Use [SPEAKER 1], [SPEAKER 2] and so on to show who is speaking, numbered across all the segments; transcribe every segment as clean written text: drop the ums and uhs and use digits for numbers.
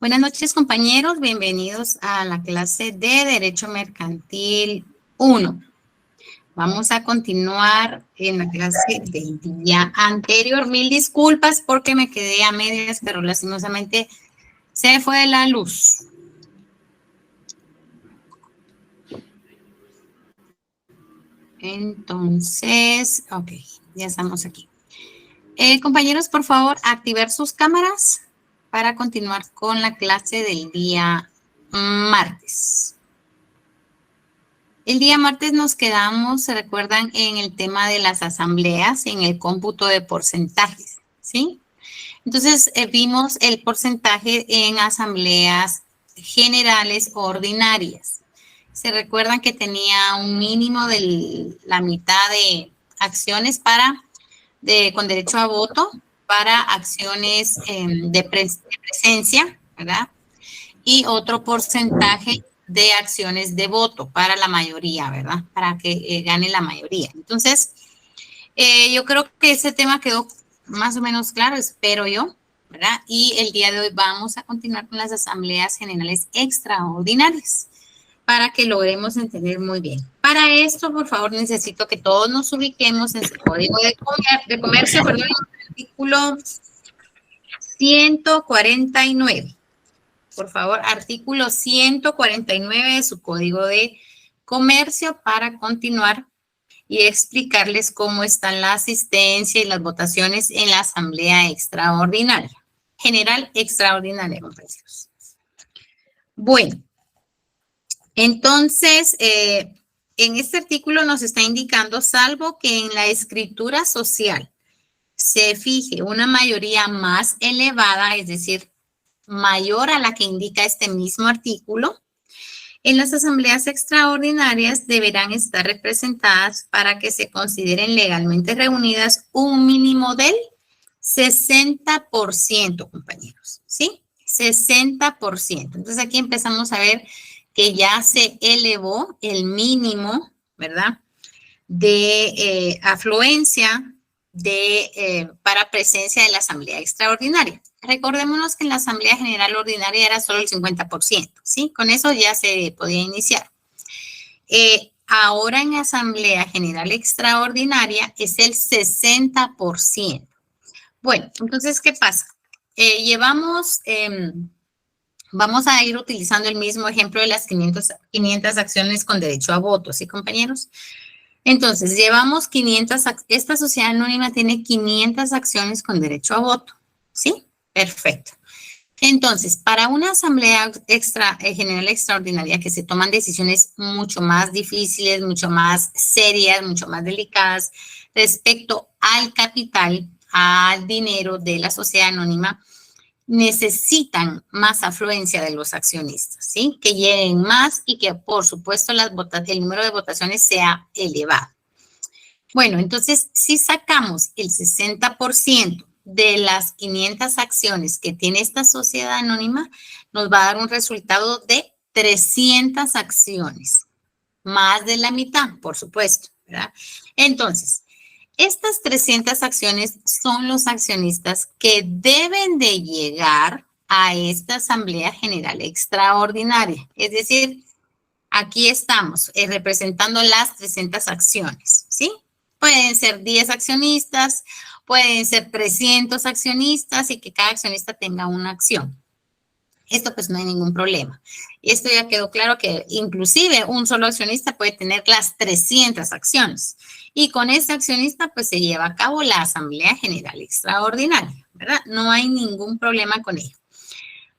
[SPEAKER 1] Buenas noches, compañeros. Bienvenidos a la clase de Derecho Mercantil 1. Vamos a continuar en la clase del día anterior. Mil disculpas porque me quedé a medias, pero lastimosamente se fue la luz. Entonces, ok, ya estamos aquí. Compañeros, por favor, activar sus cámaras para continuar con la clase del día martes. El día martes nos quedamos, se recuerdan, en el tema de las asambleas, en el cómputo de porcentajes, ¿sí? Entonces, vimos el porcentaje en asambleas generales ordinarias. Se recuerdan que tenía un mínimo de la mitad de acciones con derecho a voto para acciones de presencia, ¿verdad? Y otro porcentaje de acciones de voto para la mayoría, ¿verdad? Para que gane la mayoría. Entonces, yo creo que ese tema quedó más o menos claro, espero yo, ¿verdad? Y el día de hoy vamos a continuar con las asambleas generales extraordinarias para que logremos entender muy bien. Para esto, por favor, necesito que todos nos ubiquemos en su código de comercio, perdón, artículo 149. Por favor, artículo 149 de su Código de Comercio para continuar y explicarles cómo están la asistencia y las votaciones en la Asamblea Extraordinaria, General Extraordinaria, compañeros. Bueno, entonces, en este artículo nos está indicando, salvo que en la escritura social se fije una mayoría más elevada, es decir, mayor a la que indica este mismo artículo, en las asambleas extraordinarias deberán estar representadas para que se consideren legalmente reunidas un mínimo del 60%, compañeros, ¿sí? 60%. Entonces aquí empezamos a ver que ya se elevó el mínimo, ¿verdad? De afluencia para presencia de la asamblea extraordinaria. Recordémonos que en la Asamblea General Ordinaria era solo el 50%, ¿sí? Con eso ya se podía iniciar. Ahora en Asamblea General Extraordinaria es el 60%. Bueno, entonces, ¿qué pasa? Vamos a ir utilizando el mismo ejemplo de las 500 acciones con derecho a voto, ¿sí, compañeros? Entonces, llevamos 500, esta sociedad anónima tiene 500 acciones con derecho a voto, ¿sí? Perfecto. Entonces, para una asamblea general extraordinaria que se toman decisiones mucho más difíciles, mucho más serias, mucho más delicadas respecto al capital, al dinero de la sociedad anónima, necesitan más afluencia de los accionistas, ¿sí? Que lleguen más y que, por supuesto, el número de votaciones sea elevado. Bueno, entonces, si sacamos el 60% de las 500 acciones que tiene esta sociedad anónima, nos va a dar un resultado de 300 acciones, más de la mitad, por supuesto, ¿verdad? Entonces, estas 300 acciones son los accionistas que deben de llegar a esta Asamblea General Extraordinaria. Es decir, aquí estamos representando las 300 acciones, ¿sí? Pueden ser 10 accionistas, pueden ser 300 accionistas y que cada accionista tenga una acción. Esto pues no hay ningún problema. Y esto ya quedó claro que inclusive un solo accionista puede tener las 300 acciones. Y con ese accionista pues se lleva a cabo la Asamblea General Extraordinaria, ¿verdad? No hay ningún problema con ello.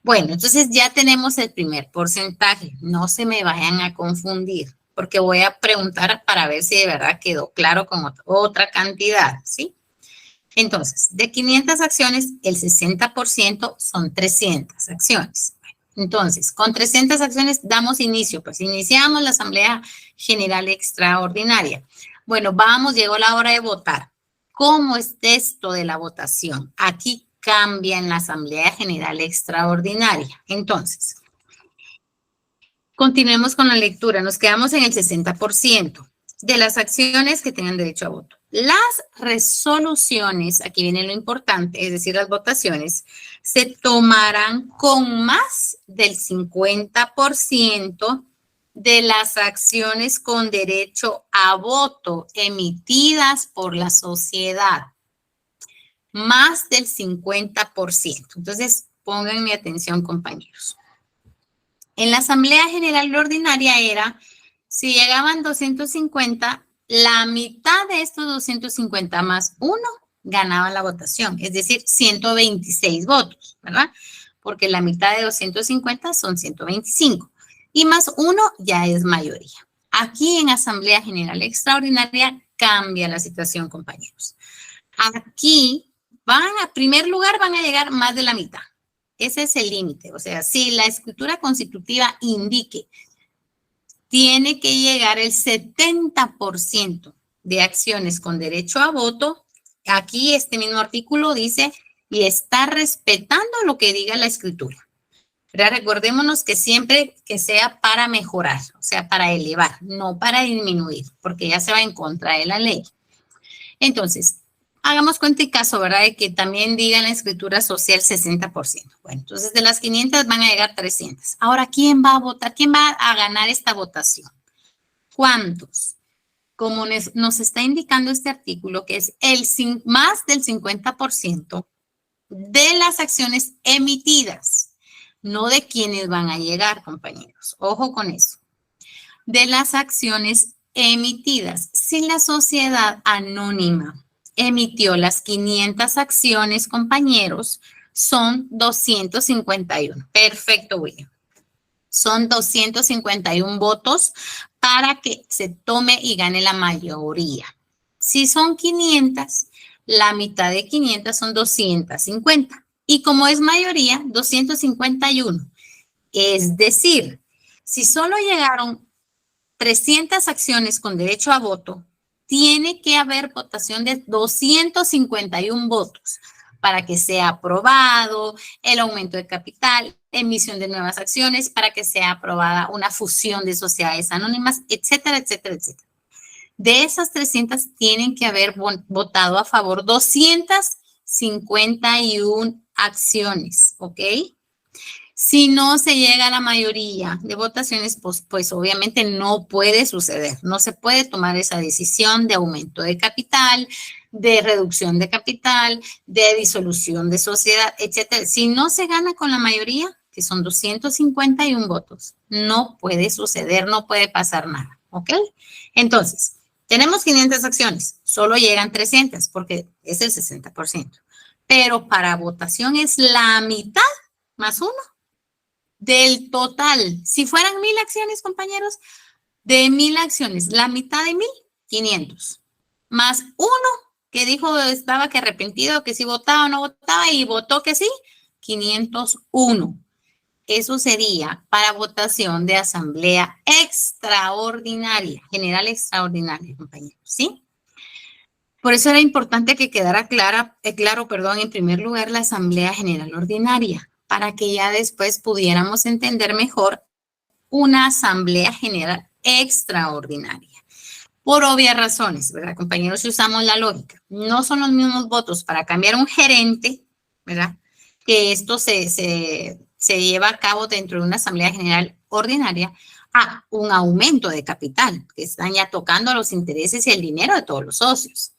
[SPEAKER 1] Bueno, entonces ya tenemos el primer porcentaje. No se me vayan a confundir, porque voy a preguntar para ver si de verdad quedó claro con otra cantidad, ¿sí? Entonces, de 500 acciones, el 60% son 300 acciones. Entonces, con 300 acciones damos inicio, pues iniciamos la Asamblea General Extraordinaria. Bueno, llegó la hora de votar. ¿Cómo es esto de la votación? Aquí cambia en la Asamblea General Extraordinaria. Entonces, continuemos con la lectura. Nos quedamos en el 60%. de las acciones que tengan derecho a voto. Las resoluciones, aquí viene lo importante, es decir, las votaciones, se tomarán con más del 50% de las acciones con derecho a voto emitidas por la sociedad. Más del 50%. Entonces, pónganme atención, compañeros. En la Asamblea General Ordinaria era, si llegaban 250, la mitad de estos 250 más uno ganaba la votación, es decir, 126 votos, ¿verdad? Porque la mitad de 250 son 125 y más uno ya es mayoría. Aquí en Asamblea General Extraordinaria cambia la situación, compañeros. Aquí primer lugar, van a llegar más de la mitad. Ese es el límite. O sea, si la escritura constitutiva indique, tiene que llegar el 70% de acciones con derecho a voto, aquí este mismo artículo dice, y está respetando lo que diga la escritura. Pero recordémonos que siempre que sea para mejorar, o sea, para elevar, no para disminuir, porque ya se va en contra de la ley. Entonces, hagamos cuenta y caso, ¿verdad? De que también diga en la escritura social 60%. Bueno, entonces de las 500 van a llegar 300. Ahora, ¿quién va a votar? ¿Quién va a ganar esta votación? ¿Cuántos? Como nos está indicando este artículo, que es más del 50% de las acciones emitidas, no de quienes van a llegar, compañeros. Ojo con eso. De las acciones emitidas. Si la sociedad anónima emitió las 500 acciones, compañeros, son 251. Perfecto, William. Son 251 votos para que se tome y gane la mayoría. Si son 500, la mitad de 500 son 250. Y como es mayoría, 251. Es decir, si solo llegaron 300 acciones con derecho a voto, tiene que haber votación de 251 votos para que sea aprobado el aumento de capital, emisión de nuevas acciones, para que sea aprobada una fusión de sociedades anónimas, etcétera, etcétera, etcétera. De esas 300 tienen que haber votado a favor 251 acciones, ¿ok? Si no se llega a la mayoría de votaciones, pues obviamente no puede suceder. No se puede tomar esa decisión de aumento de capital, de reducción de capital, de disolución de sociedad, etcétera. Si no se gana con la mayoría, que son 251 votos, no puede suceder, no puede pasar nada, ¿ok? Entonces, tenemos 500 acciones, solo llegan 300 porque es el 60%. Pero para votación es la mitad más uno del total. Si fueran 1000 acciones, compañeros, de 1000 acciones, la mitad de 1000, 500. Más uno que dijo estaba que arrepentido, que si votaba o no votaba y votó que sí, 501. Eso sería para votación de asamblea extraordinaria, general extraordinaria, compañeros, ¿sí? Por eso era importante que quedara claro, en primer lugar, la asamblea general ordinaria, para que ya después pudiéramos entender mejor una asamblea general extraordinaria. Por obvias razones, ¿verdad, compañeros? Si usamos la lógica, no son los mismos votos para cambiar un gerente, ¿verdad? Que esto se lleva a cabo dentro de una asamblea general ordinaria a un aumento de capital, que están ya tocando los intereses y el dinero de todos los socios.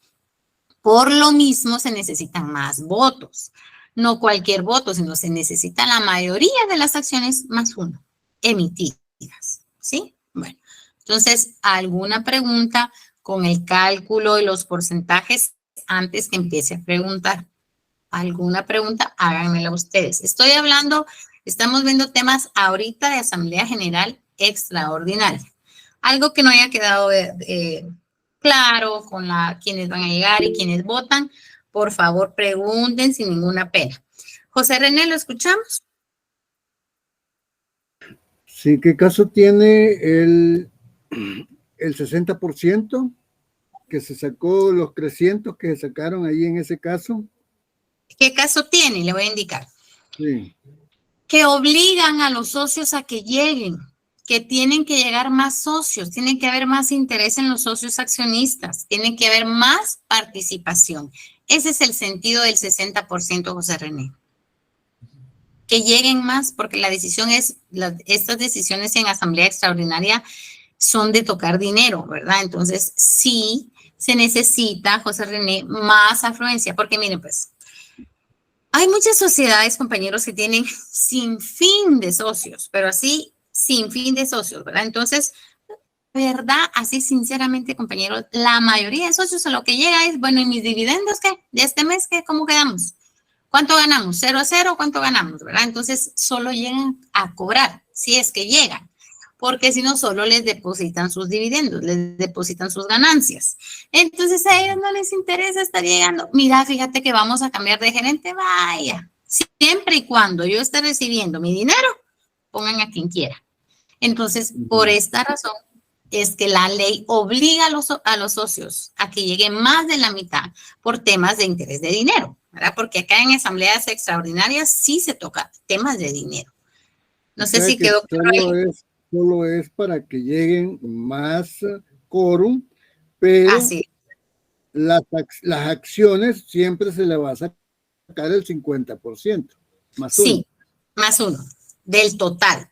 [SPEAKER 1] Por lo mismo se necesitan más votos. No cualquier voto, sino se necesita la mayoría de las acciones más uno emitidas, ¿sí? Bueno, entonces, ¿alguna pregunta con el cálculo de los porcentajes antes que empiece a preguntar? ¿Alguna pregunta? Háganmela ustedes. Estamos viendo temas ahorita de Asamblea General Extraordinaria. Algo que no haya quedado claro con quienes van a llegar y quienes votan, por favor pregunten sin ninguna pena. José René, ¿lo escuchamos?
[SPEAKER 2] Sí, ¿qué caso tiene el 60% que se sacó, los 300 que se sacaron ahí en ese caso?
[SPEAKER 1] ¿Qué caso tiene? Le voy a indicar.
[SPEAKER 2] Sí.
[SPEAKER 1] Que obligan a los socios a que lleguen. que tienen que llegar más socios, tiene que haber más interés en los socios accionistas, tiene que haber más participación. Ese es el sentido del 60%, José René. Que lleguen más, porque la decisión es, estas decisiones en asamblea extraordinaria son de tocar dinero, ¿verdad? Entonces, sí se necesita, José René, más afluencia, porque miren, pues, hay muchas sociedades, compañeros, que tienen sin fin de socios, pero así, sin fin de socios, ¿verdad? Entonces, verdad, así sinceramente, compañeros, la mayoría de socios a lo que llega es, bueno, ¿y mis dividendos qué? ¿De este mes qué? ¿Cómo quedamos? ¿Cuánto ganamos? ¿0 a 0? ¿Cuánto ganamos? ¿Verdad? Entonces, solo llegan a cobrar, si es que llegan, porque si no, solo les depositan sus dividendos, les depositan sus ganancias. Entonces, a ellos no les interesa estar llegando. Mira, fíjate que vamos a cambiar de gerente, vaya. Siempre y cuando yo esté recibiendo mi dinero, pongan a quien quiera. Entonces, por esta razón, es que la ley obliga a los socios a que lleguen más de la mitad por temas de interés de dinero, ¿verdad? Porque acá en asambleas extraordinarias sí se toca temas de dinero. No sé si quedó claro ahí.
[SPEAKER 2] Solo es para que lleguen más quórum, pero las acciones siempre se le va a sacar el 50%, más uno.
[SPEAKER 1] Sí, más uno, del total,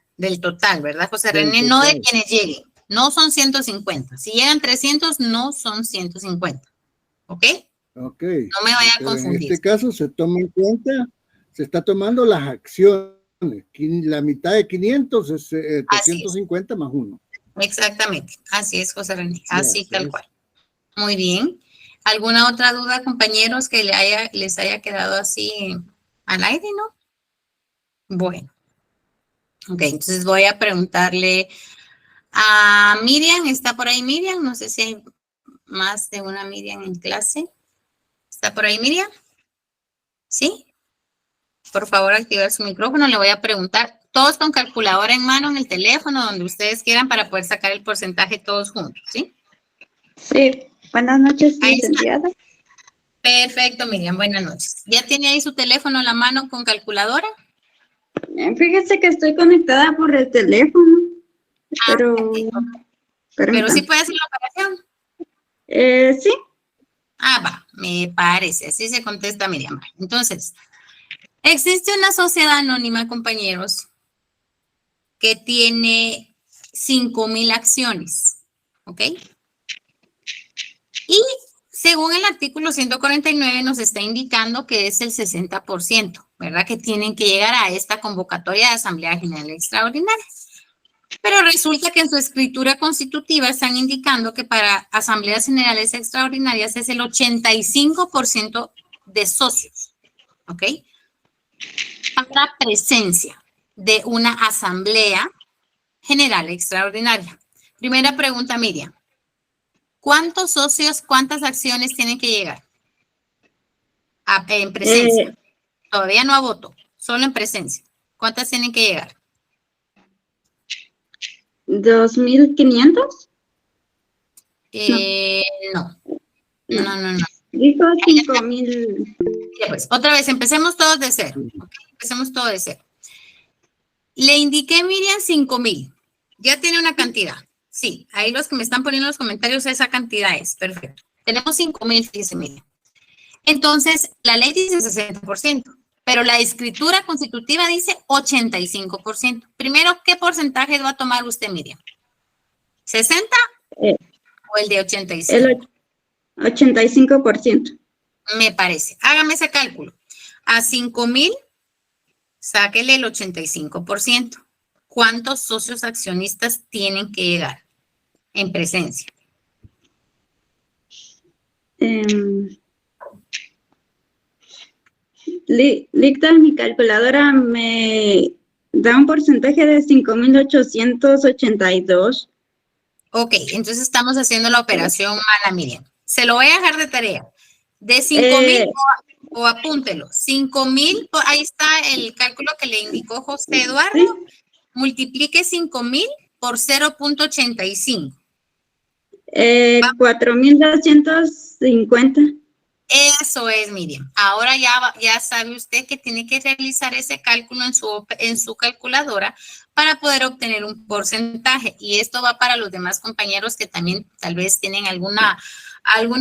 [SPEAKER 1] ¿verdad, José René? No de quienes lleguen. No son 150. Si llegan 300, no son 150. ¿Ok?
[SPEAKER 2] Ok.
[SPEAKER 1] No me vaya a confundir.
[SPEAKER 2] En este caso se toma en cuenta, se está tomando las acciones. La mitad de 500 es 350 más uno.
[SPEAKER 1] Exactamente. Así es, José René. Así tal cual. Muy bien. ¿Alguna otra duda, compañeros, que les haya quedado así al aire, no? Bueno. Ok, entonces voy a preguntarle a Miriam. ¿Está por ahí Miriam? No sé si hay más de una Miriam en clase. ¿Está por ahí Miriam? ¿Sí? Por favor, activar su micrófono. Le voy a preguntar, todos con calculadora en mano en el teléfono, donde ustedes quieran, para poder sacar el porcentaje todos juntos, ¿sí?
[SPEAKER 3] Sí. Buenas noches, licenciada.
[SPEAKER 1] Perfecto, Miriam. Buenas noches. ¿Ya tiene ahí su teléfono en la mano con calculadora?
[SPEAKER 3] Fíjese que estoy conectada por el teléfono, pero
[SPEAKER 1] sí puede hacer la operación.
[SPEAKER 3] Sí.
[SPEAKER 1] Va, me parece. Así se contesta Miriam. Entonces, existe una sociedad anónima, compañeros, que tiene 5,000 acciones, ¿ok? Y según el artículo 149 nos está indicando que es el 60%, ¿verdad? Que tienen que llegar a esta convocatoria de Asamblea General Extraordinaria. Pero resulta que en su escritura constitutiva están indicando que para Asambleas Generales Extraordinarias es el 85% de socios, ¿ok? Para presencia de una Asamblea General Extraordinaria. Primera pregunta, Miriam. ¿Cuántos socios, cuántas acciones tienen que llegar? En presencia. Todavía no a voto, solo en presencia. ¿Cuántas tienen que llegar?
[SPEAKER 3] 2,500.
[SPEAKER 1] No.
[SPEAKER 3] Dijo 5,000.
[SPEAKER 1] Pues, otra vez, empecemos todos de cero. ¿Okay? Empecemos todo de cero. Le indiqué, Miriam, 5,000. Ya tiene una cantidad. Sí, ahí los que me están poniendo en los comentarios, esa cantidad es. Perfecto. Tenemos 5,000, dice Miriam. Entonces, la ley dice 60%, pero la escritura constitutiva dice 85%. Primero, ¿qué porcentaje va a tomar usted, Miriam? ¿60 o el de 85?
[SPEAKER 3] El 85%.
[SPEAKER 1] Me parece. Hágame ese cálculo. A 5,000, sáquele el 85%. ¿Cuántos socios accionistas tienen que llegar en presencia?
[SPEAKER 3] Licta, mi calculadora me da un porcentaje de 5,882.
[SPEAKER 1] Ok, entonces estamos haciendo la operación mala, Miriam. Se lo voy a dejar de tarea. De 5,000 o apúntelo. 5,000, ahí está el cálculo que le indicó José Eduardo. ¿Sí? Multiplique 5,000 por 0.85.
[SPEAKER 3] 4,250.
[SPEAKER 1] Eso es, Miriam. Ahora ya sabe usted que tiene que realizar ese cálculo en su calculadora para poder obtener un porcentaje. Y esto va para los demás compañeros que también tal vez tienen algún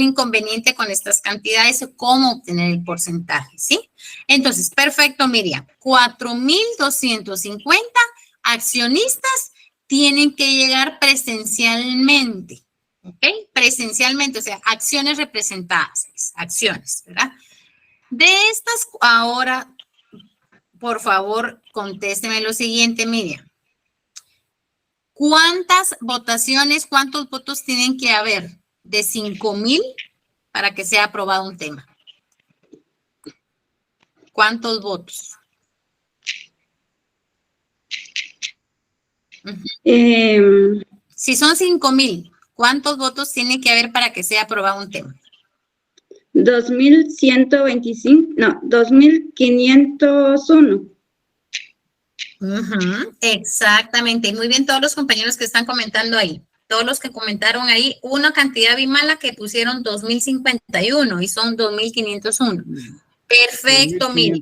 [SPEAKER 1] inconveniente con estas cantidades o cómo obtener el porcentaje, ¿sí? Entonces, perfecto, Miriam. 4,250 accionistas tienen que llegar presencialmente. ¿Ok? Presencialmente, o sea, acciones representadas, acciones, ¿verdad? De estas, ahora, por favor, contésteme lo siguiente, Miriam. ¿Cuántas votaciones, cuántos votos tienen que haber de 5,000 para que sea aprobado un tema? ¿Cuántos votos? Si son 5,000, ¿cuántos votos tiene que haber para que sea aprobado un tema?
[SPEAKER 3] 2,125, no, 2,501.
[SPEAKER 1] Exactamente. Y muy bien todos los compañeros que están comentando ahí. Todos los que comentaron ahí, una cantidad bien mala que pusieron 2,051 y son 2,501. Perfecto, mire.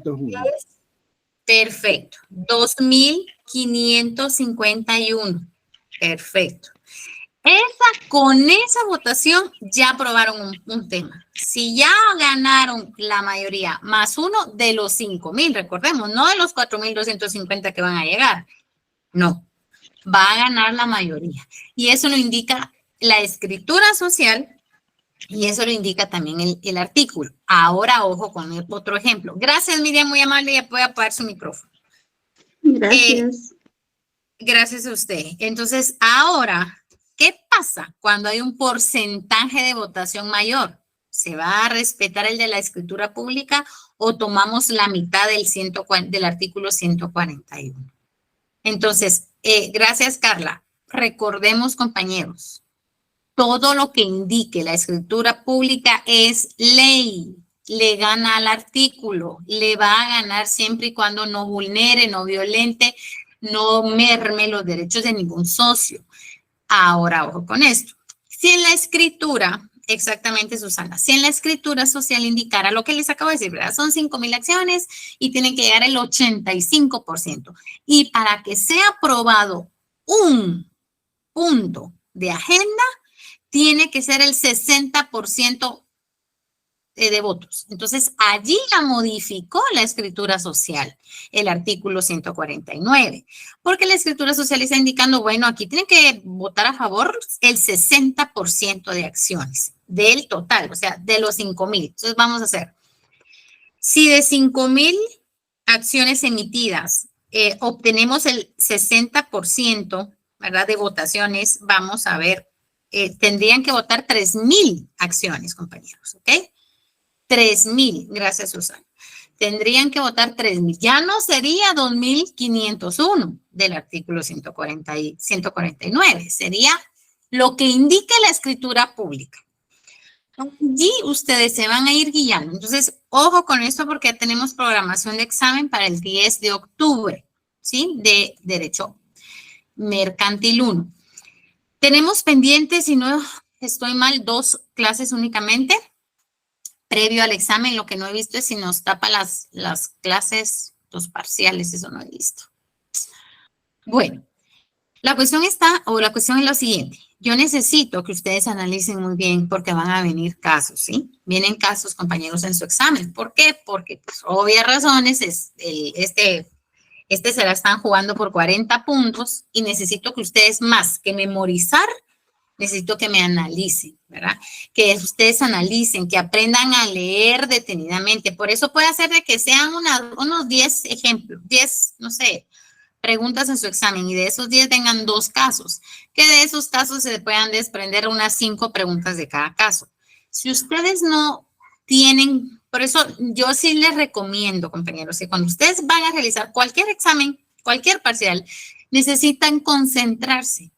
[SPEAKER 1] Perfecto. 2,551. Perfecto. Con esa votación ya aprobaron un tema. Si ya ganaron la mayoría más uno de los 5,000, recordemos, no de los 4,250 que van a llegar. No, va a ganar la mayoría. Y eso lo indica la escritura social y eso lo indica también el artículo. Ahora, ojo con el otro ejemplo. Gracias, Miriam, muy amable, ya puede apagar su micrófono.
[SPEAKER 3] Gracias.
[SPEAKER 1] Gracias a usted. Entonces, ahora, ¿qué pasa cuando hay un porcentaje de votación mayor? ¿Se va a respetar el de la escritura pública o tomamos la mitad del artículo 141? Entonces, gracias, Carla. Recordemos, compañeros, todo lo que indique la escritura pública es ley. Le gana al artículo, le va a ganar siempre y cuando no vulnere, no violente, no merme los derechos de ningún socio. Ahora, ojo con esto. Si en la escritura, exactamente, Susana, si en la escritura social indicara lo que les acabo de decir, ¿verdad? Son 5,000 acciones y tienen que llegar el 85%. Y para que sea aprobado un punto de agenda, tiene que ser el 60% de votos. Entonces, allí la modificó la escritura social, el artículo 149, porque la escritura social está indicando, bueno, aquí tienen que votar a favor el 60% de acciones del total, o sea, de los 5,000. Entonces, vamos a hacer, si de 5,000 acciones emitidas obtenemos el 60%, ¿verdad?, de votaciones, vamos a ver, tendrían que votar 3,000 acciones, compañeros, ¿ok? 3,000, gracias, Susana. Tendrían que votar 3,000. Ya no sería 2,501 del artículo 149. Sería lo que indique la escritura pública. Allí ustedes se van a ir guiando. Entonces, ojo con esto porque ya tenemos programación de examen para el 10 de octubre, ¿sí? De Derecho Mercantil 1. Tenemos pendientes, si no estoy mal, 2 clases únicamente. Previo al examen, lo que no he visto es si nos tapa las clases, los parciales, eso no he visto. Bueno, la cuestión es lo siguiente. Yo necesito que ustedes analicen muy bien porque van a venir casos, ¿sí? Vienen casos, compañeros, en su examen. ¿Por qué? Porque, pues, obvias razones, este se la están jugando por 40 puntos y necesito que ustedes, más que memorizar, necesito que me analicen, ¿verdad? Que ustedes analicen, que aprendan a leer detenidamente. Por eso puede hacer de que sean unos 10 ejemplos, 10, no sé, preguntas en su examen y de esos 10 tengan 2 casos, que de esos casos se puedan desprender unas 5 preguntas de cada caso. Si ustedes no tienen, por eso yo sí les recomiendo, compañeros, que cuando ustedes van a realizar cualquier examen, cualquier parcial, necesitan concentrarse.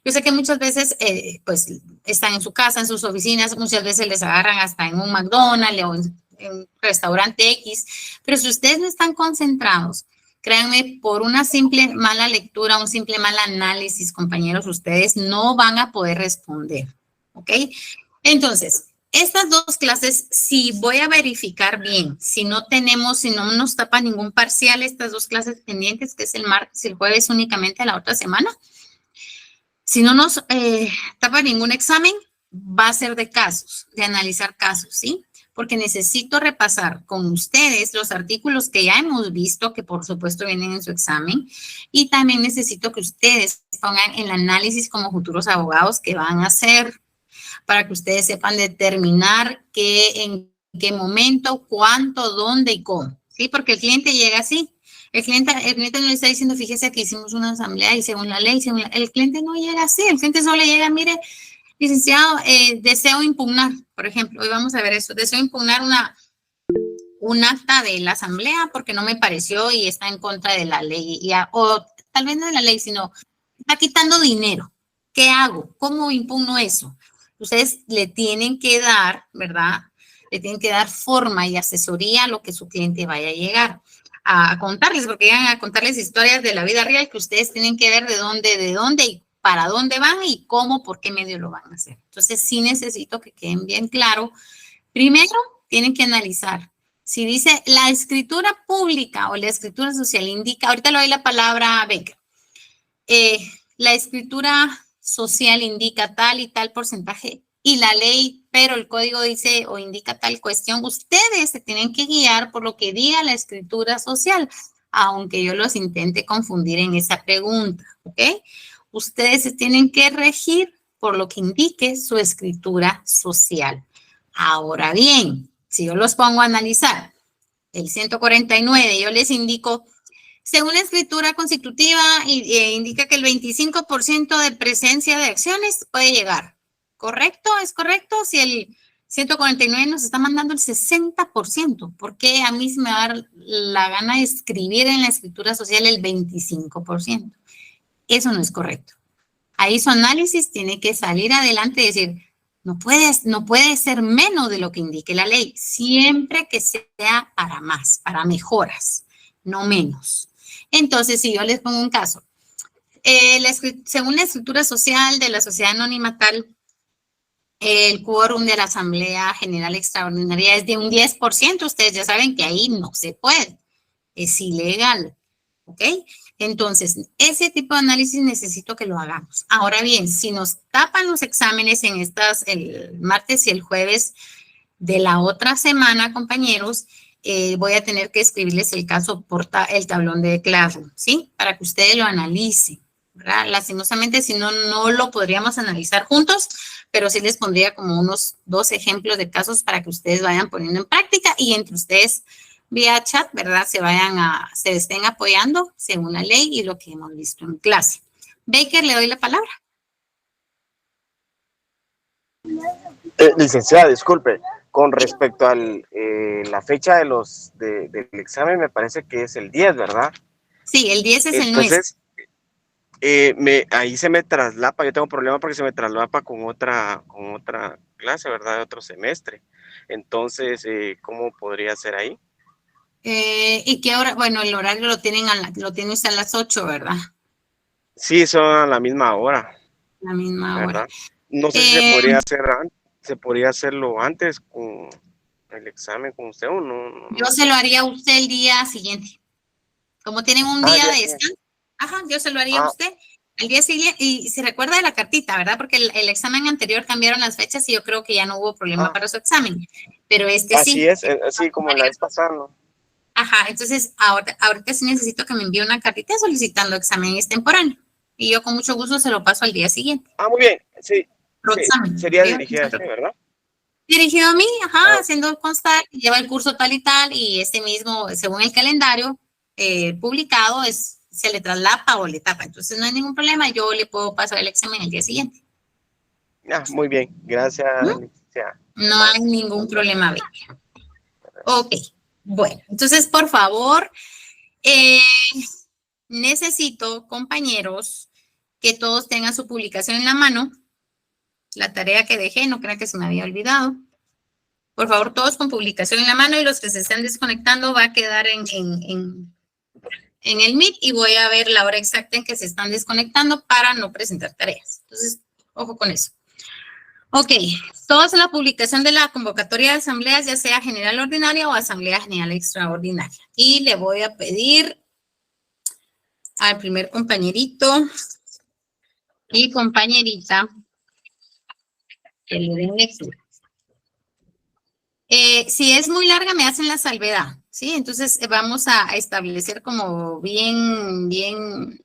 [SPEAKER 1] Yo sé que muchas veces, pues, están en su casa, en sus oficinas, muchas veces les agarran hasta en un McDonald's o en un restaurante X, pero si ustedes no están concentrados, créanme, por una simple mala lectura, un simple mal análisis, compañeros, ustedes no van a poder responder, ¿ok? Entonces, estas dos clases, si voy a verificar bien, si no nos tapa ningún parcial, estas dos clases pendientes, que es el martes y el jueves únicamente la otra semana, si no nos tapa ningún examen, va a ser de casos, de analizar casos, ¿sí? Porque necesito repasar con ustedes los artículos que ya hemos visto, que por supuesto vienen en su examen, y también necesito que ustedes pongan el análisis como futuros abogados que van a hacer, para que ustedes sepan determinar en qué momento, cuánto, dónde y cómo, ¿sí? Porque el cliente llega así. El cliente no le está diciendo, fíjese que hicimos una asamblea y según la ley, el cliente no llega así. El cliente solo llega, mire, licenciado, deseo impugnar, por ejemplo, hoy vamos a ver eso, deseo impugnar un acta de la asamblea porque no me pareció y está en contra de la ley, o tal vez no de la ley, sino está quitando dinero. ¿Qué hago? ¿Cómo impugno eso? Ustedes le tienen que dar, ¿verdad? Le tienen que dar forma y asesoría a lo que su cliente vaya a llegar a contarles, porque llegan a contarles historias de la vida real que ustedes tienen que ver de dónde y para dónde van y cómo, por qué medio lo van a hacer. Entonces, sí necesito que queden bien claro. Primero, tienen que analizar. Si dice la escritura pública o la escritura social indica, ahorita le doy la palabra a Becker, la escritura social indica tal y tal porcentaje y la ley, pero el código dice o indica tal cuestión, ustedes se tienen que guiar por lo que diga la escritura social, aunque yo los intente confundir en esa pregunta, ¿ok? Ustedes se tienen que regir por lo que indique su escritura social. Ahora bien, si yo los pongo a analizar el 149, yo les indico, según la escritura constitutiva, indica que el 25% de presencia de acciones puede llegar. ¿Correcto? ¿Es correcto? Si el 149 nos está mandando el 60%, ¿por qué a mí se me va a dar la gana de escribir en la escritura social el 25%? Eso no es correcto. Ahí su análisis tiene que salir adelante y decir, no puede ser menos de lo que indique la ley, siempre que sea para más, para mejoras, no menos. Entonces, si yo les pongo un caso, según la estructura social de la sociedad anónima tal, el quórum de la Asamblea General Extraordinaria es de un 10%, ustedes ya saben que ahí no se puede, es ilegal, ¿ok? Entonces, ese tipo de análisis necesito que lo hagamos. Ahora bien, si nos tapan los exámenes el martes y el jueves de la otra semana, compañeros, voy a tener que escribirles el caso por el tablón de Classroom, ¿sí? Para que ustedes lo analicen, ¿verdad? Lastimosamente, si no, no lo podríamos analizar juntos, pero sí les pondría como unos 2 ejemplos de casos para que ustedes vayan poniendo en práctica y entre ustedes vía chat, ¿verdad? Se estén apoyando según la ley y lo que hemos visto en clase. Baker, le doy la palabra.
[SPEAKER 4] Licenciada, disculpe, con respecto a la fecha del examen, me parece que es el 10, ¿verdad?
[SPEAKER 1] Sí, el 10 es el nuestro.
[SPEAKER 4] Entonces, ahí se me traslapa, yo tengo problema porque se me traslapa con otra clase, ¿verdad? De otro semestre. Entonces, ¿cómo podría ser ahí?
[SPEAKER 1] ¿Y qué hora? Bueno, el horario lo tienen usted a las 8, ¿verdad?
[SPEAKER 4] Sí, son a la misma hora.
[SPEAKER 1] La misma
[SPEAKER 4] ¿verdad?
[SPEAKER 1] hora.
[SPEAKER 4] No sé si se podría hacerlo antes con el examen con usted o no.
[SPEAKER 1] Yo se lo haría a usted el día siguiente. Como tienen un día de descanso, yo se lo haría a usted el día siguiente. Y se recuerda de la cartita, ¿verdad? Porque el examen anterior cambiaron las fechas y yo creo que ya no hubo problema para su examen. Pero sí.
[SPEAKER 4] Así es, así como la vez pasada, ¿no?
[SPEAKER 1] Entonces ahorita sí necesito que me envíe una cartita solicitando examen extemporáneo. Y yo con mucho gusto se lo paso al día siguiente.
[SPEAKER 4] Muy bien, sí. Sería dirigida a usted, ¿verdad?
[SPEAKER 1] Dirigido a mí, haciendo constar, lleva el curso tal y tal, y este mismo, según el calendario publicado, se le traslapa o le tapa. Entonces no hay ningún problema, yo le puedo pasar el examen el día siguiente.
[SPEAKER 4] Muy bien, gracias.
[SPEAKER 1] No hay ningún problema. Ok, bueno, entonces por favor, necesito, compañeros, que todos tengan su publicación en la mano. La tarea que dejé, no crean que se me había olvidado. Por favor, todos con publicación en la mano y los que se estén desconectando va a quedar en el Meet y voy a ver la hora exacta en que se están desconectando para no presentar tareas. Entonces, ojo con eso. Ok, toda la publicación de la convocatoria de asambleas, ya sea general ordinaria o asamblea general extraordinaria. Y le voy a pedir al primer compañerito y compañerita que le den lectura. Si es muy larga, me hacen la salvedad, ¿sí? Entonces, vamos a establecer como bien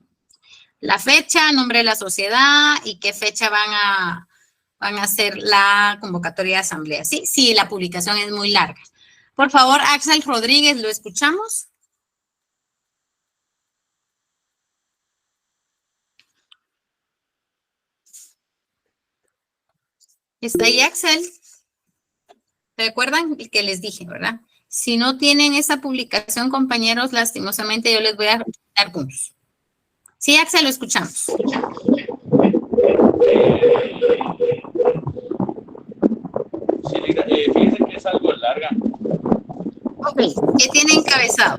[SPEAKER 1] la fecha, nombre de la sociedad y qué fecha van a hacer la convocatoria de asamblea, ¿sí? Si la publicación es muy larga. Por favor, Axel Rodríguez, ¿lo escuchamos? ¿Está ahí Axel? ¿Recuerdan el que les dije, verdad? Si no tienen esa publicación, compañeros, lastimosamente yo les voy a dar puntos. Sí, Axel, lo escuchamos.
[SPEAKER 5] Sí, fíjese que es algo larga.
[SPEAKER 1] Ok, ¿qué tiene encabezado?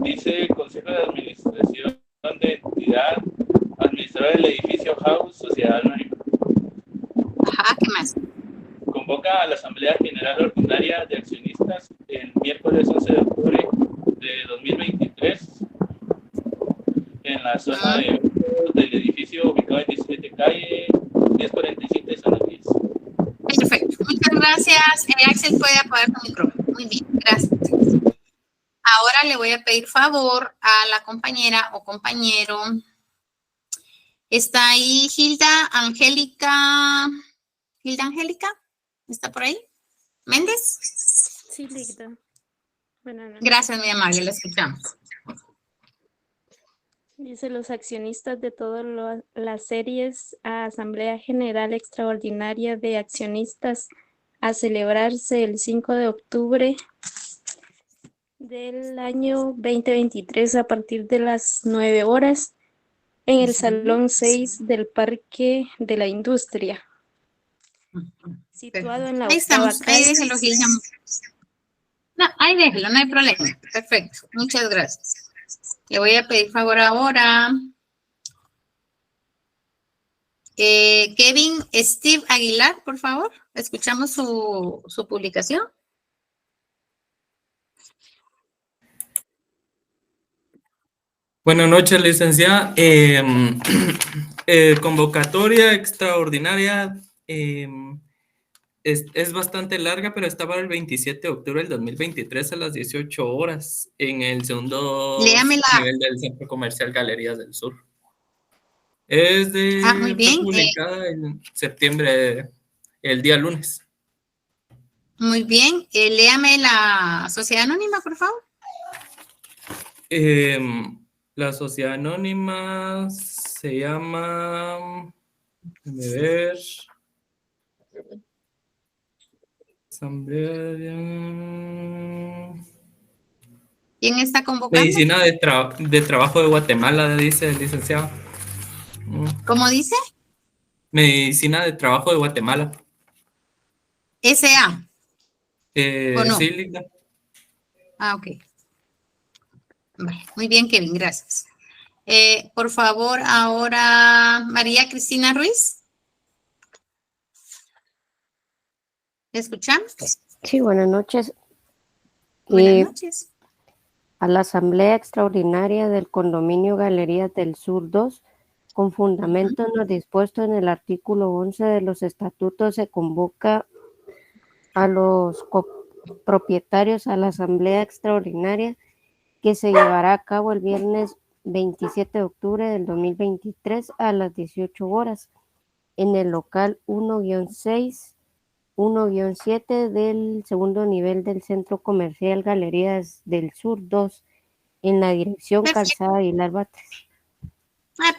[SPEAKER 5] Dice Consejo de Administración de Entidad, Administrador del Edificio House, Sociedad Anónima.
[SPEAKER 1] Ajá, ¿qué más?
[SPEAKER 5] Convoca a la Asamblea General Ordinaria de Accionistas el miércoles 11 de octubre de 2023 en la zona del edificio ubicado en 17 calle 1047, zona 10.
[SPEAKER 1] Perfecto, muchas gracias. Axel puede apagar tu micrófono. Muy bien, gracias. Ahora le voy a pedir favor a la compañera o compañero. ¿Está ahí Hilda Angélica? ¿Hilda Angélica? ¿Está por ahí? ¿Méndez?
[SPEAKER 6] Sí, Ligda. Buenas noches.
[SPEAKER 1] Gracias, muy amable, la escuchamos.
[SPEAKER 6] Dice los accionistas de todas las series a Asamblea General Extraordinaria de Accionistas a celebrarse el 5 de octubre del año 2023 a partir de las 9 horas en el Salón 6 del Parque de la Industria, situado en la
[SPEAKER 1] Ahí estamos,
[SPEAKER 6] octava calle.
[SPEAKER 1] ahí déjelo, Hilda. No, ahí déjelo, no hay problema. Perfecto, muchas gracias. Le voy a pedir favor ahora. Kevin Steve Aguilar, por favor. Escuchamos su publicación.
[SPEAKER 7] Buenas noches, licenciada. Convocatoria extraordinaria es bastante larga, pero está para el 27 de octubre del 2023 a las 18 horas en el segundo nivel del Centro Comercial Galerías del Sur.
[SPEAKER 1] Muy bien.
[SPEAKER 7] Fue publicada en septiembre, el día lunes.
[SPEAKER 1] Muy bien. Léame la sociedad anónima, por favor.
[SPEAKER 7] La sociedad anónima se llama, déjame ver, Asamblea de...
[SPEAKER 1] ¿Quién está convocando?
[SPEAKER 7] Medicina de Trabajo de Guatemala, dice el licenciado.
[SPEAKER 1] ¿Cómo dice?
[SPEAKER 7] Medicina de Trabajo de Guatemala.
[SPEAKER 1] SA. ¿O no?
[SPEAKER 7] Sí, Linda.
[SPEAKER 1] Ok. Vale, muy bien, Kevin, gracias. Por favor, ahora María Cristina Ruiz. ¿Me escuchan?
[SPEAKER 8] Sí, buenas noches.
[SPEAKER 1] Buenas noches.
[SPEAKER 8] A la Asamblea Extraordinaria del Condominio Galerías del Sur 2, con fundamento en lo dispuesto en el artículo 11 de los estatutos, se convoca a los copropietarios a la Asamblea Extraordinaria que se llevará a cabo el viernes 27 de octubre del 2023 a las 18 horas en el local 1-6, 1-7 del segundo nivel del Centro Comercial Galerías del Sur 2 en la dirección Calzada Aguilar Batres.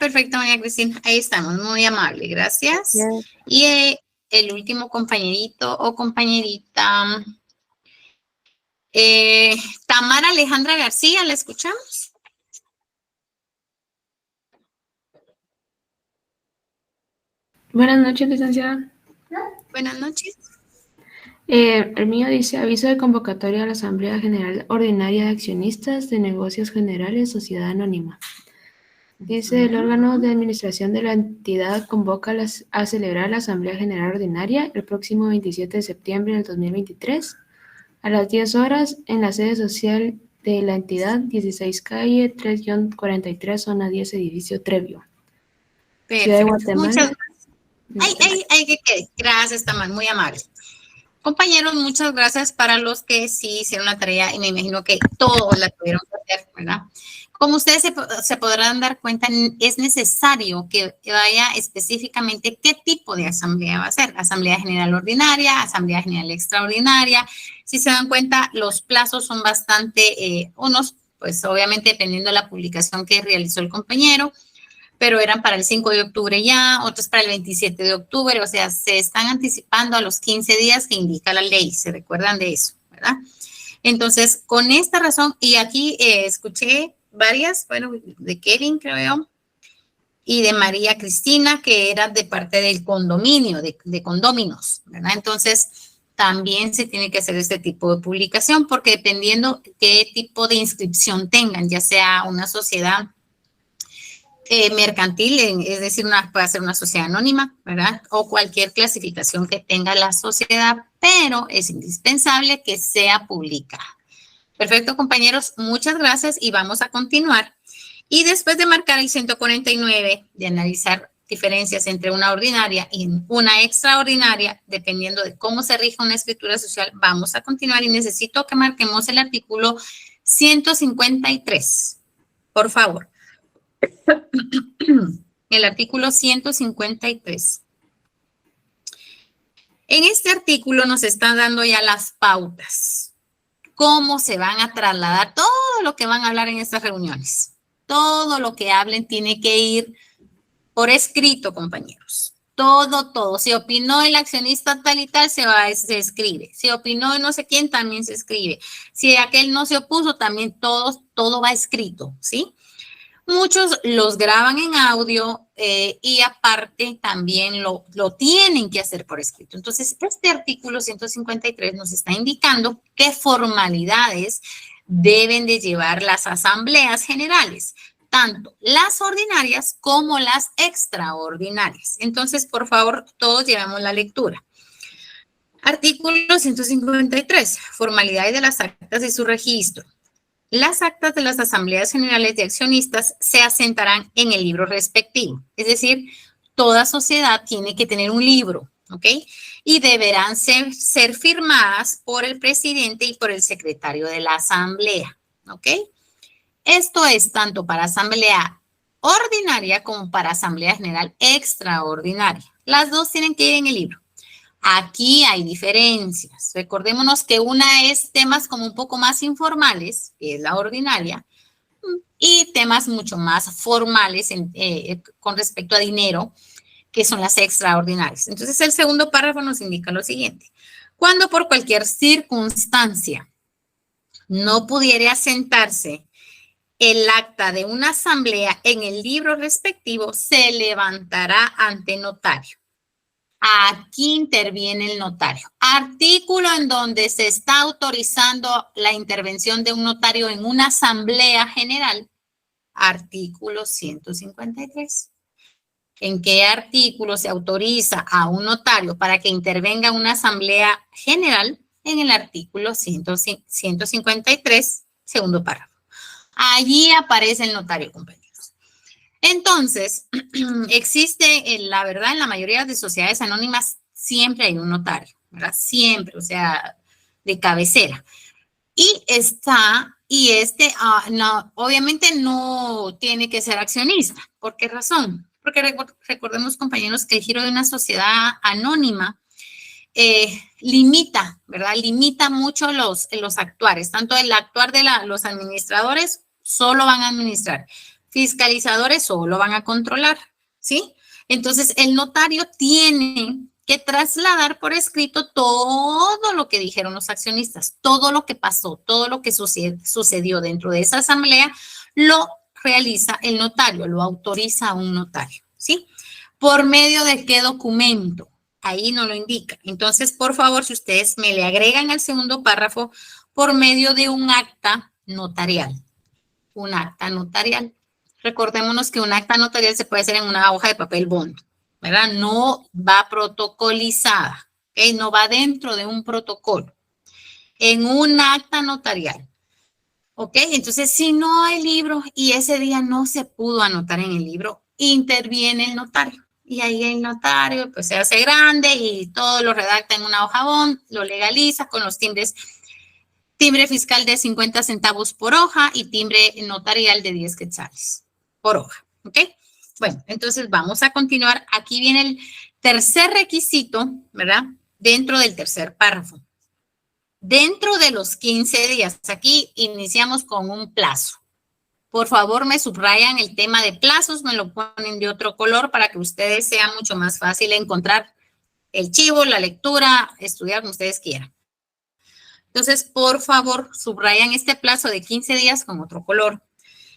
[SPEAKER 1] Perfecto, María Cristina. Ahí estamos, muy amable, gracias.
[SPEAKER 8] Yes.
[SPEAKER 1] Y el último compañerito o compañerita, Tamara Alejandra García, ¿la escuchamos?
[SPEAKER 9] Buenas noches, licenciada.
[SPEAKER 1] Buenas noches.
[SPEAKER 9] El mío dice aviso de convocatoria a la Asamblea General Ordinaria de Accionistas de Negocios Generales, Sociedad Anónima. Dice, el órgano de administración de la entidad convoca a celebrar la Asamblea General Ordinaria el próximo 27 de septiembre del 2023 a las 10 horas en la sede social de la entidad, 16 calle 3-43, zona 10, edificio Trevio. Ciudad de Guatemala.
[SPEAKER 1] Gracias, Tamás, muy amable. Compañeros, muchas gracias para los que sí hicieron la tarea y me imagino que todos la tuvieron que hacer, ¿verdad? Como ustedes se podrán dar cuenta, es necesario que vaya específicamente qué tipo de asamblea va a ser. Asamblea General Ordinaria, Asamblea General Extraordinaria. Si se dan cuenta, los plazos son bastante, unos, pues obviamente dependiendo de la publicación que realizó el compañero, pero eran para el 5 de octubre ya, otros para el 27 de octubre, o sea, se están anticipando a los 15 días que indica la ley, ¿se recuerdan de eso, verdad? Entonces, con esta razón, y aquí escuché varias, bueno, de Kevin, creo, y de María Cristina, que era de parte del condominio, de condóminos, ¿verdad? Entonces, también se tiene que hacer este tipo de publicación, porque dependiendo qué tipo de inscripción tengan, ya sea una sociedad mercantil, es decir, puede ser una sociedad anónima, ¿verdad? O cualquier clasificación que tenga la sociedad, pero es indispensable que sea publicada. Perfecto, compañeros, muchas gracias y vamos a continuar. Y después de marcar el 149, de analizar diferencias entre una ordinaria y una extraordinaria, dependiendo de cómo se rige una escritura social, vamos a continuar y necesito que marquemos el artículo 153. Por favor. El artículo 153. En este artículo nos están dando ya las pautas. Cómo se van a trasladar todo lo que van a hablar en estas reuniones. Todo lo que hablen tiene que ir por escrito, compañeros. Todo. Si opinó el accionista tal y tal, se escribe. Si opinó no sé quién, también se escribe. Si aquel no se opuso, también todo va escrito, ¿sí? Muchos los graban en audio y aparte también lo tienen que hacer por escrito. Entonces, este artículo 153 nos está indicando qué formalidades deben de llevar las asambleas generales, tanto las ordinarias como las extraordinarias. Entonces, por favor, todos llevamos la lectura. Artículo 153, formalidades de las actas y su registro. Las actas de las asambleas generales de accionistas se asentarán en el libro respectivo. Es decir, toda sociedad tiene que tener un libro, ¿ok? Y deberán ser firmadas por el presidente y por el secretario de la asamblea, ¿ok? Esto es tanto para asamblea ordinaria como para asamblea general extraordinaria. Las dos tienen que ir en el libro. Aquí hay diferencias. Recordémonos que una es temas como un poco más informales, que es la ordinaria, y temas mucho más formales con respecto a dinero, que son las extraordinarias. Entonces, el segundo párrafo nos indica lo siguiente. Cuando por cualquier circunstancia no pudiere asentarse el acta de una asamblea en el libro respectivo, se levantará ante notario. Aquí interviene el notario. Artículo en donde se está autorizando la intervención de un notario en una asamblea general. Artículo 153. ¿En qué artículo se autoriza a un notario para que intervenga en una asamblea general? En el artículo 153, segundo párrafo. Allí aparece el notario, compañeros. Entonces, existe, la verdad, en la mayoría de sociedades anónimas siempre hay un notario, ¿verdad? Siempre, o sea, de cabecera. Y obviamente no tiene que ser accionista. ¿Por qué razón? Porque recordemos, compañeros, que el giro de una sociedad anónima limita, ¿verdad? Limita mucho los actuares. Tanto el actuar de los administradores solo van a administrar. Fiscalizadores solo van a controlar, ¿sí? Entonces, el notario tiene que trasladar por escrito todo lo que dijeron los accionistas, todo lo que pasó, todo lo que sucedió dentro de esa asamblea, lo realiza el notario, lo autoriza a un notario, ¿sí? ¿Por medio de qué documento? Ahí no lo indica. Entonces, por favor, si ustedes me le agregan al segundo párrafo, por medio de un acta notarial. Un acta notarial. recordémonos que un acta notarial se puede hacer en una hoja de papel bond, ¿verdad? No va protocolizada, ¿ok? No va dentro de un protocolo, en un acta notarial, ¿ok? Entonces, si no hay libro y ese día no se pudo anotar en el libro, interviene el notario. Y ahí el notario pues se hace grande y todo lo redacta en una hoja bond, lo legaliza con los timbres, timbre fiscal de 50 centavos por hoja y timbre notarial de 10 quetzales por hoja, ¿ok? Bueno, entonces vamos a continuar. Aquí viene el tercer requisito, ¿verdad? Dentro del tercer párrafo. Dentro de los 15 días, aquí iniciamos con un plazo. Por favor, me subrayan el tema de plazos, me lo ponen de otro color para que ustedes sea mucho más fácil encontrar el chivo, la lectura, estudiar como ustedes quieran. Entonces, por favor, subrayan este plazo de 15 días con otro color.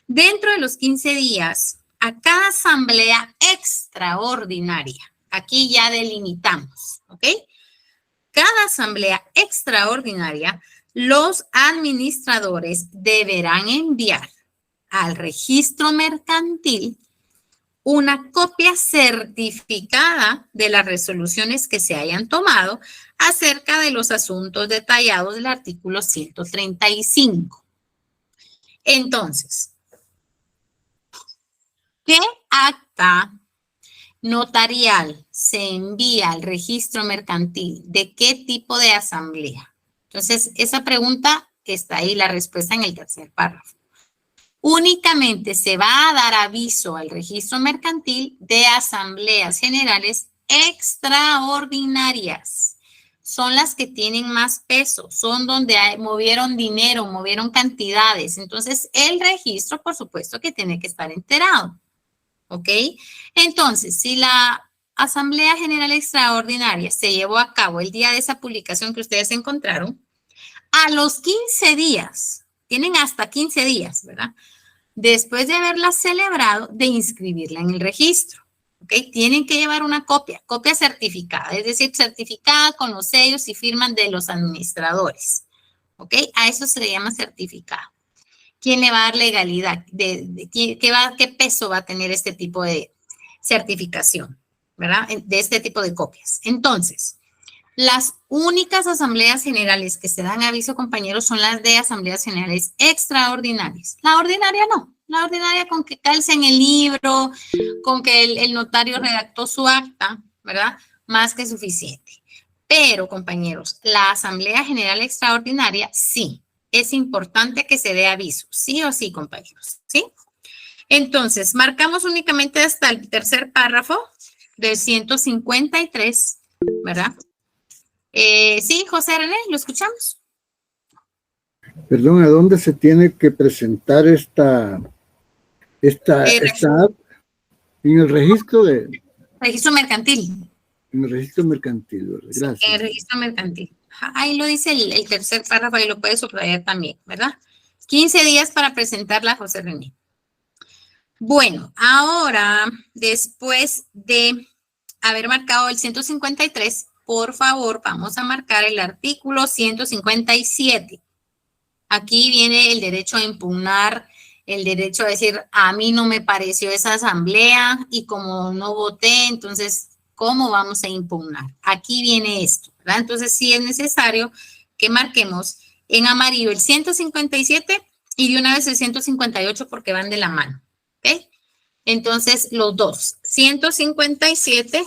[SPEAKER 1] Dentro de los 15 días, a cada asamblea extraordinaria, aquí ya delimitamos, ¿ok? Cada asamblea extraordinaria, los administradores deberán enviar al registro mercantil una copia certificada de las resoluciones que se hayan tomado acerca de los asuntos detallados del artículo 135. Entonces, ¿qué acta notarial se envía al registro mercantil? ¿De qué tipo de asamblea? Entonces, esa pregunta está ahí, la respuesta en el tercer párrafo. Únicamente se va a dar aviso al registro mercantil de asambleas generales extraordinarias. Son las que tienen más peso, son donde movieron dinero, movieron cantidades. Entonces, el registro, por supuesto, que tiene que estar enterado. ¿Ok? Entonces, si la Asamblea General Extraordinaria se llevó a cabo el día de esa publicación que ustedes encontraron, a los 15 días, tienen hasta 15 días, ¿verdad? Después de haberla celebrado, de inscribirla en el registro, ¿ok? Tienen que llevar una copia certificada, es decir, certificada con los sellos y firmas de los administradores, ¿ok? A eso se le llama certificado. ¿Quién le va a dar legalidad? ¿Qué peso va a tener este tipo de certificación, ¿verdad? De este tipo de copias. Entonces, las únicas asambleas generales que se dan aviso, compañeros, son las de asambleas generales extraordinarias. La ordinaria no. La ordinaria con que calce en el libro, con que el notario redactó su acta, ¿verdad? Más que suficiente. Pero, compañeros, la asamblea general extraordinaria, sí. Es importante que se dé aviso. Sí o sí, compañeros. ¿Sí? Entonces, marcamos únicamente hasta el tercer párrafo del 153, ¿verdad? Sí, José René, ¿lo escuchamos?
[SPEAKER 2] Perdón, ¿a dónde se tiene que presentar esta app? En el registro de...
[SPEAKER 1] Registro mercantil.
[SPEAKER 2] En el registro mercantil, ¿verdad? Gracias.
[SPEAKER 1] En el registro mercantil. Ahí lo dice el tercer párrafo y lo puede subrayar también, ¿verdad? 15 días para presentarla, José René. Bueno, ahora, después de haber marcado el 153, por favor, vamos a marcar el artículo 157. Aquí viene el derecho a impugnar, el derecho a decir, a mí no me pareció esa asamblea y como no voté, entonces, ¿cómo vamos a impugnar? Aquí viene esto, ¿verdad? Entonces, sí es necesario que marquemos en amarillo el 157 y de una vez el 158 porque van de la mano, ¿ok? Entonces, los dos, 157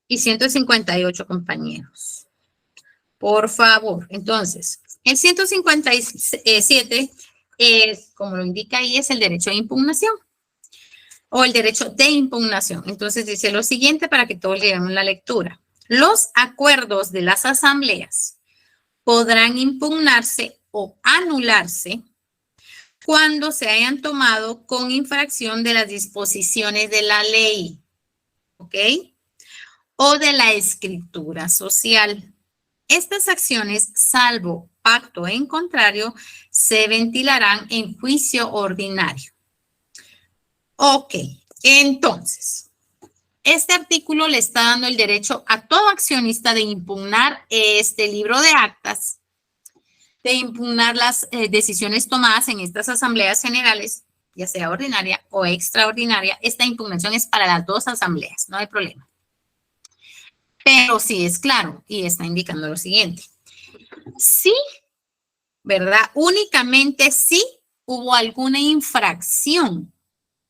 [SPEAKER 1] y 158, compañeros. Por favor, entonces, el 157, como lo indica ahí, es el derecho a impugnación o el derecho de impugnación. Entonces, dice lo siguiente para que todos llevemos la lectura. Los acuerdos de las asambleas podrán impugnarse o anularse cuando se hayan tomado con infracción de las disposiciones de la ley, ¿ok? O de la escritura social. Estas acciones, salvo pacto en contrario, se ventilarán en juicio ordinario. Ok, entonces, este artículo le está dando el derecho a todo accionista de impugnar este libro de actas, de impugnar las decisiones tomadas en estas asambleas generales ya sea ordinaria o extraordinaria, esta impugnación es para las dos asambleas, no hay problema. Pero sí es claro y está indicando lo siguiente. Sí, ¿verdad? Únicamente si hubo alguna infracción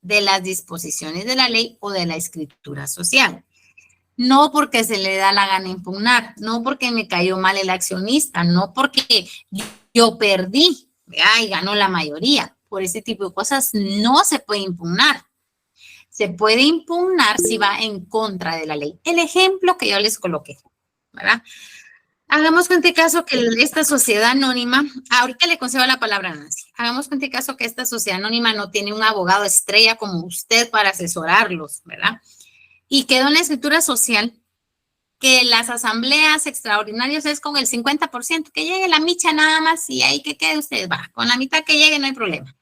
[SPEAKER 1] de las disposiciones de la ley o de la escritura social. No porque se le da la gana impugnar, no porque me cayó mal el accionista, no porque yo perdí, ¿verdad? Y ganó la mayoría. Por ese tipo de cosas no se puede impugnar. Se puede impugnar si va en contra de la ley. El ejemplo que yo les coloqué, ¿verdad? Hagamos cuenta caso que esta sociedad anónima, ahorita le concedo la palabra a Nancy, hagamos cuenta caso que esta sociedad anónima no tiene un abogado estrella como usted para asesorarlos, ¿verdad? Y quedó en la escritura social que las asambleas extraordinarias es con el 50%, que llegue la micha nada más y ahí que quede usted, va, con la mitad que llegue no hay problema.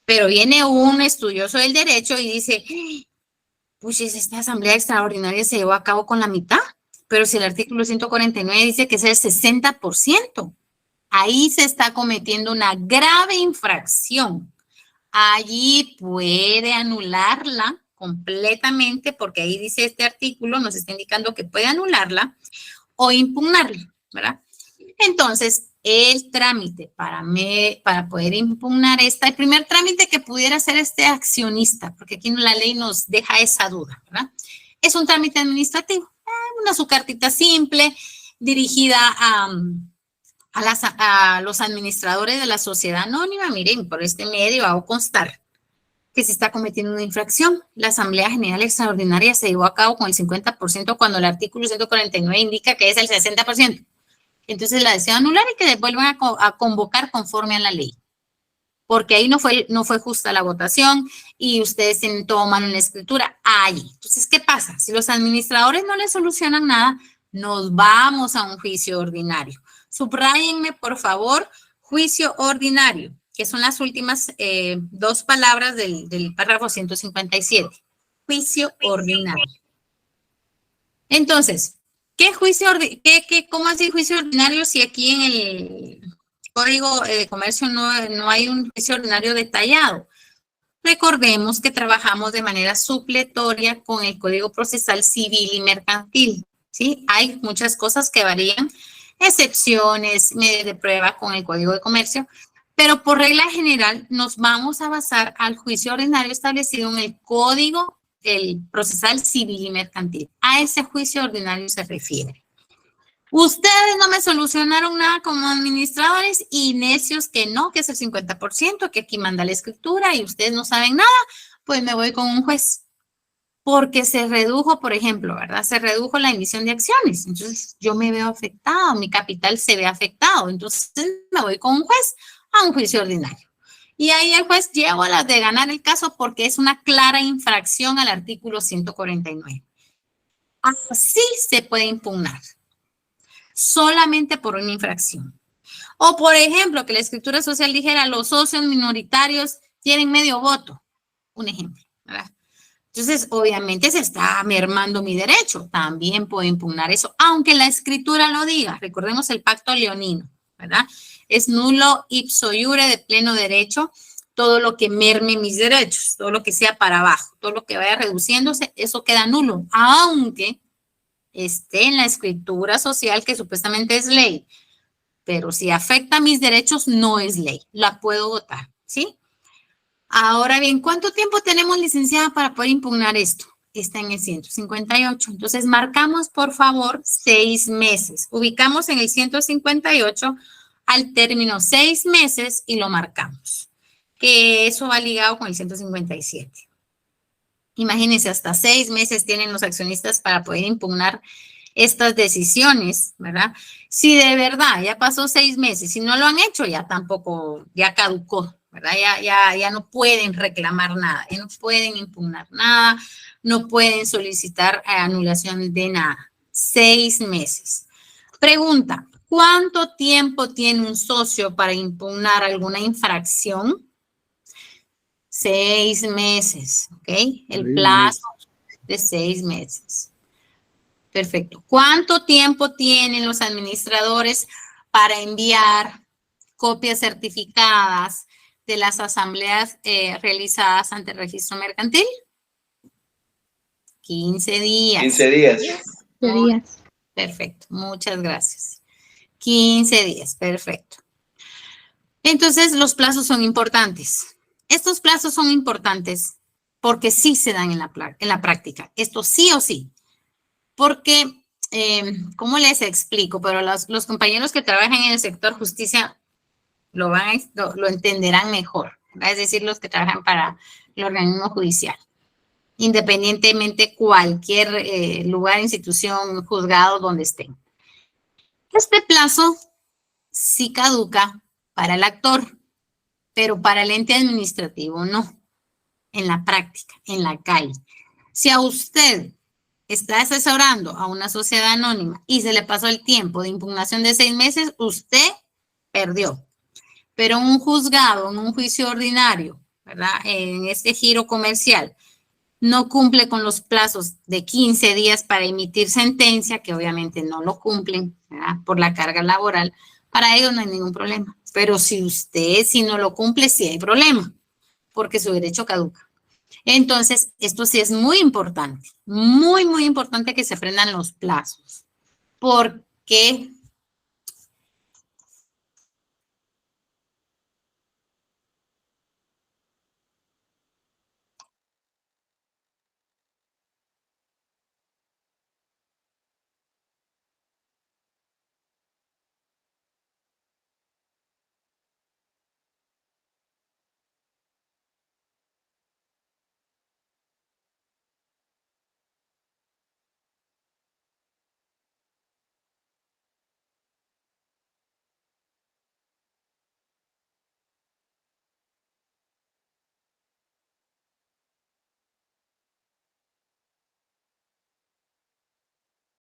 [SPEAKER 1] Pero viene un estudioso del derecho y dice, pues esta asamblea extraordinaria se llevó a cabo con la mitad. Pero si el artículo 149 dice que es el 60%, ahí se está cometiendo una grave infracción. Allí puede anularla completamente, porque ahí dice este artículo, nos está indicando que puede anularla o impugnarla, ¿verdad? Entonces, el trámite para poder impugnar el primer trámite que pudiera hacer este accionista, porque aquí la ley nos deja esa duda, ¿verdad? Es un trámite administrativo. Su cartita simple dirigida a los administradores de la sociedad anónima. Miren, por este medio hago constar que se está cometiendo una infracción. La Asamblea General Extraordinaria se llevó a cabo con el 50% cuando el artículo 149 indica que es el 60%. Entonces la deseo anular y que vuelvan a convocar conforme a la ley. Porque ahí no fue justa la votación y ustedes tienen todo mal en la escritura. Ahí. Entonces, ¿qué pasa? Si los administradores no les solucionan nada, nos vamos a un juicio ordinario. Subrayenme, por favor, juicio ordinario, que son las últimas dos palabras del párrafo 157. Juicio ordinario. Entonces, ¿cómo así juicio ordinario si aquí en el Código de Comercio no hay un juicio ordinario detallado? Recordemos que trabajamos de manera supletoria con el Código Procesal Civil y Mercantil, ¿sí? Hay muchas cosas que varían, excepciones, medios de prueba con el Código de Comercio, pero por regla general nos vamos a basar al juicio ordinario establecido en el Código Procesal Civil y Mercantil. A ese juicio ordinario se refiere. Ustedes no me solucionaron nada como administradores y necios que no, que es el 50%, que aquí manda la escritura y ustedes no saben nada, pues me voy con un juez. Porque se redujo, por ejemplo, ¿verdad? Se redujo la emisión de acciones. Entonces yo me veo afectado, mi capital se ve afectado. Entonces me voy con un juez a un juicio ordinario. Y ahí el juez llegó a las de ganar el caso porque es una clara infracción al artículo 149. Así se puede impugnar. Solamente por una infracción. O, por ejemplo, que la escritura social dijera los socios minoritarios tienen medio voto. Un ejemplo, ¿verdad? Entonces, obviamente se está mermando mi derecho. También puedo impugnar eso, aunque la escritura lo diga. Recordemos el pacto leonino, ¿verdad? Es nulo ipso iure de pleno derecho. Todo lo que merme mis derechos, todo lo que sea para abajo, todo lo que vaya reduciéndose, eso queda nulo, aunque esté en la escritura social que supuestamente es ley, pero si afecta mis derechos no es ley, la puedo votar, ¿sí? Ahora bien, ¿cuánto tiempo tenemos, licenciada, para poder impugnar esto? Está en el 158, entonces marcamos por favor 6 meses, ubicamos en el 158 al término 6 meses y lo marcamos, que eso va ligado con el 157. Imagínense, hasta 6 meses tienen los accionistas para poder impugnar estas decisiones, ¿verdad? Si de verdad ya pasó 6 meses, si no lo han hecho, ya tampoco, ya caducó, ¿verdad? Ya no pueden reclamar nada, ya no pueden impugnar nada, no pueden solicitar anulación de nada. 6 meses. Pregunta, ¿cuánto tiempo tiene un socio para impugnar alguna infracción? 6 meses, ¿ok? El plazo de 6 meses. Perfecto. ¿Cuánto tiempo tienen los administradores para enviar copias certificadas de las asambleas realizadas ante el registro mercantil? 15 días.
[SPEAKER 10] 15 días.
[SPEAKER 6] 15 días.
[SPEAKER 1] Perfecto, muchas gracias. 15 días, perfecto. Entonces, los plazos son importantes. Estos plazos son importantes porque sí se dan en la práctica. Esto sí o sí. Porque, ¿cómo les explico? Pero los compañeros que trabajan en el sector justicia lo entenderán mejor, ¿verdad? Es decir, los que trabajan para el organismo judicial. Independientemente cualquier lugar, institución, juzgado, donde estén. Este plazo sí caduca para el actor, pero para el ente administrativo no, en la práctica, en la calle. Si a usted está asesorando a una sociedad anónima y se le pasó el tiempo de impugnación de 6 meses, usted perdió. Pero en un juzgado, en un juicio ordinario, ¿verdad? En este giro comercial, no cumple con los plazos de 15 días para emitir sentencia, que obviamente no lo cumplen, ¿verdad? Por la carga laboral, para ellos no hay ningún problema. Pero si no lo cumple, sí hay problema, porque su derecho caduca. Entonces, esto sí es muy importante, muy, muy importante que se aprendan los plazos. ¿Por qué?